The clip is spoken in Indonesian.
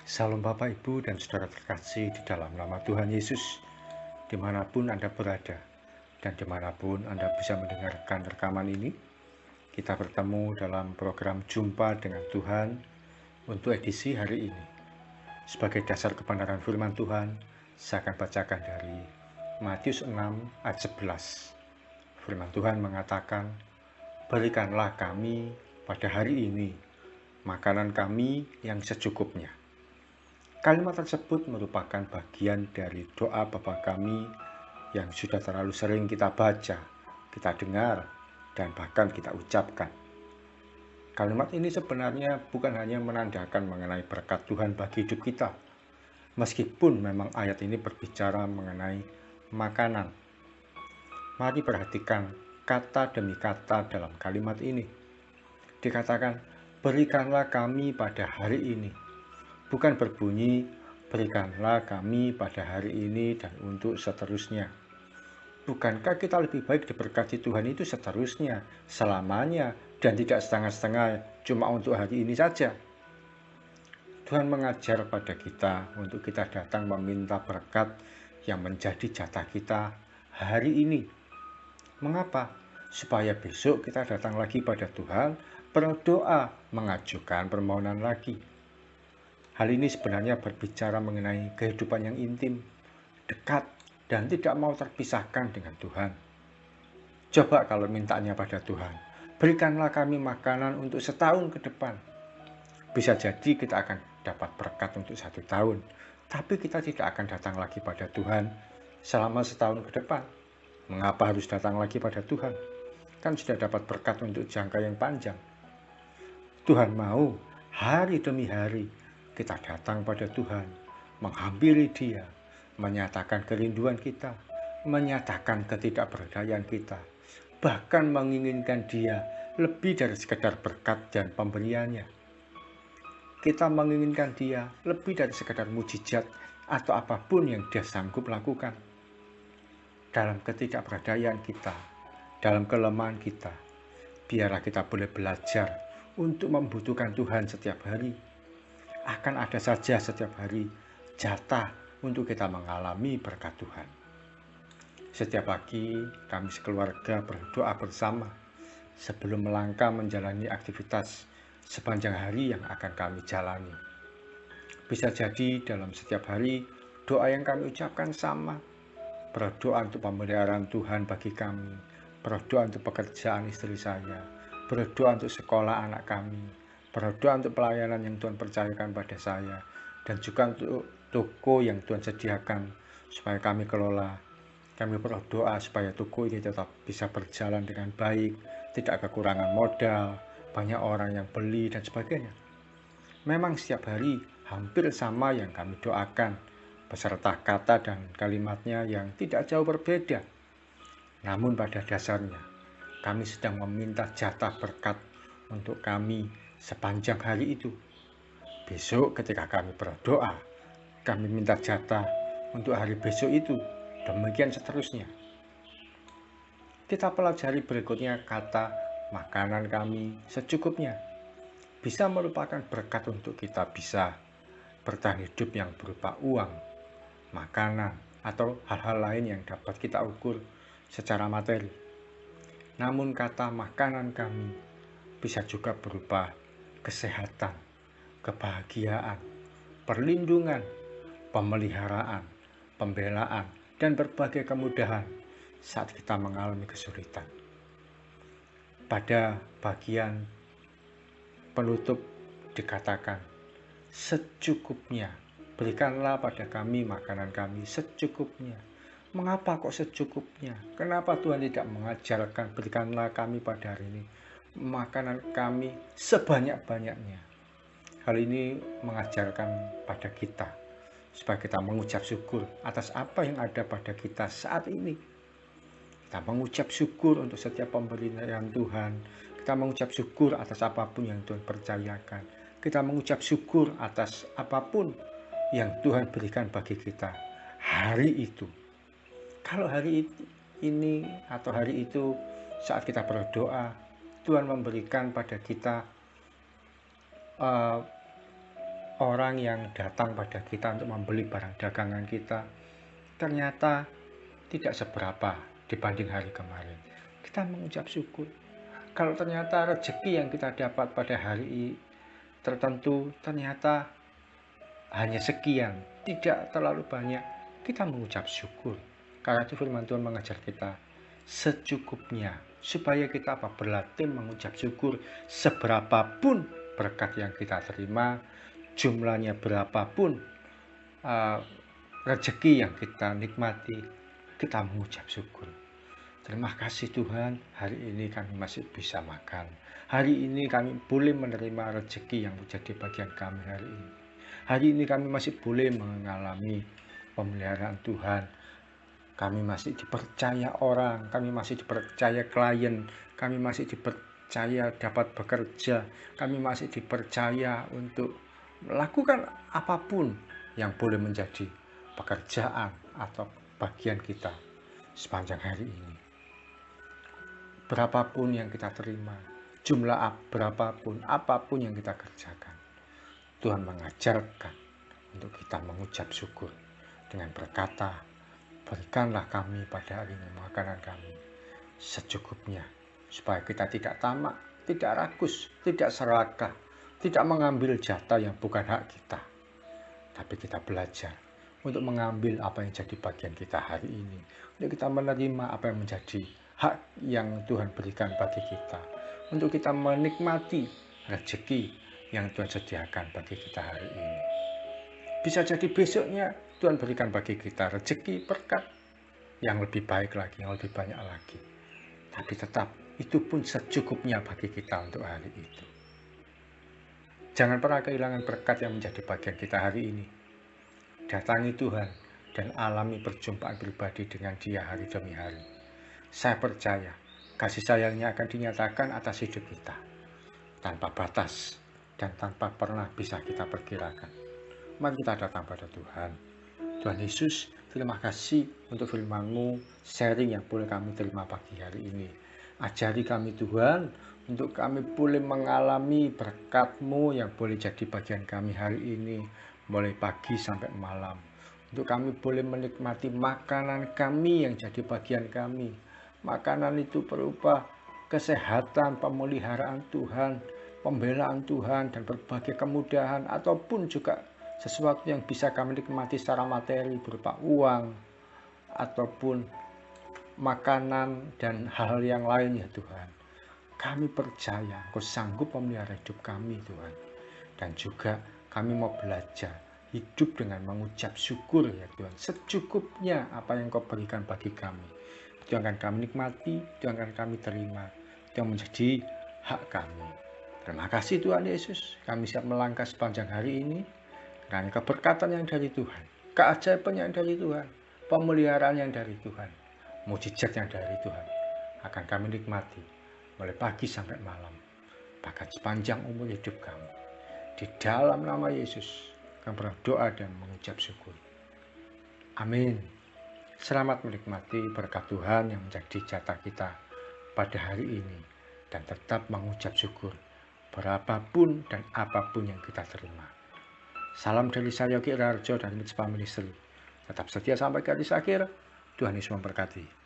Salam Bapak, Ibu, dan Saudara terkasih di dalam nama Tuhan Yesus, dimanapun Anda berada, dan dimanapun Anda bisa mendengarkan rekaman ini. Kita bertemu dalam program Jumpa dengan Tuhan untuk edisi hari ini. Sebagai dasar kebenaran firman Tuhan, saya akan bacakan dari Matius 6 ayat 11. Firman Tuhan mengatakan, "Berikanlah kami pada hari ini makanan kami yang secukupnya." Kalimat tersebut merupakan bagian dari doa Bapa kami yang sudah terlalu sering kita baca, kita dengar, dan bahkan kita ucapkan. Kalimat ini sebenarnya bukan hanya menandakan mengenai berkat Tuhan bagi hidup kita, meskipun memang ayat ini berbicara mengenai makanan. Mari perhatikan kata demi kata dalam kalimat ini. Dikatakan, "Berikanlah kami pada hari ini." Bukan berbunyi, "Berikanlah kami pada hari ini dan untuk seterusnya." Bukankah kita lebih baik diberkati Tuhan itu seterusnya, selamanya, dan tidak setengah-setengah cuma untuk hari ini saja? Tuhan mengajar pada kita untuk kita datang meminta berkat yang menjadi jatah kita hari ini. Mengapa? Supaya besok kita datang lagi pada Tuhan, berdoa, mengajukan permohonan lagi. Hal ini sebenarnya berbicara mengenai kehidupan yang intim, dekat, dan tidak mau terpisahkan dengan Tuhan. Coba kalau mintanya pada Tuhan, "Berikanlah kami makanan untuk setahun ke depan." Bisa jadi kita akan dapat berkat untuk 1 tahun, tapi kita tidak akan datang lagi pada Tuhan selama setahun ke depan. Mengapa harus datang lagi pada Tuhan? Kan sudah dapat berkat untuk jangka yang panjang. Tuhan mau hari demi hari kita datang pada Tuhan, menghampiri Dia, menyatakan kerinduan kita, menyatakan ketidakberdayaan kita, bahkan menginginkan Dia lebih dari sekedar berkat dan pemberiannya. Kita menginginkan Dia lebih dari sekedar mujizat atau apapun yang Dia sanggup lakukan. Dalam ketidakberdayaan kita, dalam kelemahan kita, biarlah kita boleh belajar untuk membutuhkan Tuhan setiap hari. Akan ada saja setiap hari jatah untuk kita mengalami berkat Tuhan. Setiap pagi kami sekeluarga berdoa bersama sebelum melangkah menjalani aktivitas sepanjang hari yang akan kami jalani. Bisa jadi dalam setiap hari doa yang kami ucapkan sama. Berdoa untuk pemeliharaan Tuhan bagi kami, berdoa untuk pekerjaan istri saya, berdoa untuk sekolah anak kami, berdoa untuk pelayanan yang Tuhan percayakan pada saya, dan juga untuk toko yang Tuhan sediakan supaya kami kelola. Kami berdoa supaya toko ini tetap bisa berjalan dengan baik, tidak kekurangan modal, banyak orang yang beli, dan sebagainya. Memang setiap hari hampir sama yang kami doakan, beserta kata dan kalimatnya yang tidak jauh berbeda. Namun pada dasarnya, kami sedang meminta jatah berkat untuk kami sepanjang hari itu. Besok ketika kami berdoa, kami minta jatah untuk hari besok itu. Demikian seterusnya. Kita pelajari berikutnya kata makanan kami secukupnya. Bisa merupakan berkat untuk kita bisa bertahan hidup yang berupa uang, makanan, atau hal-hal lain yang dapat kita ukur secara materi. Namun kata makanan kami bisa juga berupa kesehatan, kebahagiaan, perlindungan, pemeliharaan, pembelaan, dan berbagai kemudahan saat kita mengalami kesulitan. Pada bagian penutup dikatakan, "Secukupnya, berikanlah pada kami makanan kami secukupnya." Mengapa kok secukupnya? Kenapa Tuhan tidak mengajarkan berikanlah kami pada hari ini makanan kami sebanyak-banyaknya? Hal ini mengajarkan pada kita supaya kita mengucap syukur atas apa yang ada pada kita saat ini. Kita mengucap syukur untuk setiap pemberian Tuhan. Kita mengucap syukur atas apapun yang Tuhan percayakan. Kita mengucap syukur atas apapun yang Tuhan berikan bagi kita hari itu. Kalau hari ini atau hari itu saat kita berdoa, Tuhan memberikan pada kita orang yang datang pada kita untuk membeli barang dagangan kita ternyata tidak seberapa dibanding hari kemarin, kita mengucap syukur. Kalau ternyata rezeki yang kita dapat pada hari tertentu ternyata hanya sekian, tidak terlalu banyak, kita mengucap syukur. Karena itu firman Tuhan mengajar kita secukupnya, supaya kita berlatih mengucap syukur seberapapun berkat yang kita terima, jumlahnya berapapun rezeki yang kita nikmati, kita mengucap syukur. Terima kasih Tuhan, hari ini kami masih bisa makan. Hari ini kami boleh menerima rezeki yang menjadi bagian kami hari ini. Hari ini kami masih boleh mengalami pemeliharaan Tuhan. Kami masih dipercaya orang, kami masih dipercaya klien, kami masih dipercaya dapat bekerja, kami masih dipercaya untuk melakukan apapun yang boleh menjadi pekerjaan atau bagian kita sepanjang hari ini. Berapapun yang kita terima, jumlah berapapun, apapun yang kita kerjakan, Tuhan mengajarkan untuk kita mengucap syukur dengan berkata, berikanlah kami pada hari ini makanan kami secukupnya, supaya kita tidak tamak, tidak rakus, tidak serakah, tidak mengambil jatah yang bukan hak kita, tapi kita belajar untuk mengambil apa yang jadi bagian kita hari ini, untuk kita menerima apa yang menjadi hak yang Tuhan berikan bagi kita, untuk kita menikmati rezeki yang Tuhan sediakan bagi kita hari ini. Bisa jadi besoknya Tuhan berikan bagi kita rezeki berkat yang lebih baik lagi, yang lebih banyak lagi. Tapi tetap itu pun secukupnya bagi kita untuk hari itu. Jangan pernah kehilangan berkat yang menjadi bagian kita hari ini. Datangi Tuhan dan alami perjumpaan pribadi dengan Dia hari demi hari. Saya percaya kasih sayangnya akan dinyatakan atas hidup kita tanpa batas dan tanpa pernah bisa kita perkirakan. Mari kita datang pada Tuhan. Tuhan Yesus, terima kasih untuk firman-Mu, sharing yang boleh kami terima pagi hari ini. Ajari kami Tuhan, untuk kami boleh mengalami berkat-Mu yang boleh jadi bagian kami hari ini, mulai pagi sampai malam. Untuk kami boleh menikmati makanan kami yang jadi bagian kami. Makanan itu berupa kesehatan, pemeliharaan Tuhan, pembelaan Tuhan, dan berbagai kemudahan, ataupun juga sesuatu yang bisa kami nikmati secara materi berupa uang ataupun makanan dan hal yang lain ya Tuhan. Kami percaya Engkau sanggup memelihara hidup kami Tuhan. Dan juga kami mau belajar hidup dengan mengucap syukur ya Tuhan. Secukupnya apa yang Engkau berikan bagi kami. Itu yang akan kami nikmati, itu yang akan kami terima. Itu yang menjadi hak kami. Terima kasih Tuhan Yesus. Kami siap melangkah sepanjang hari ini. Dan keberkatan yang dari Tuhan, keajaiban yang dari Tuhan, pemeliharaan yang dari Tuhan, mujizat yang dari Tuhan akan kami nikmati mulai pagi sampai malam, bahkan sepanjang umur hidup kami. Di dalam nama Yesus kami berdoa dan mengucap syukur. Amin. Selamat menikmati berkat Tuhan yang menjadi jatah kita pada hari ini, dan tetap mengucap syukur berapapun dan apapun yang kita terima. Salam dari saya Yogi Rarjo dari Mitzvah Ministry. Tetap setia sampai garis akhir. Tuhan Yesus memberkati.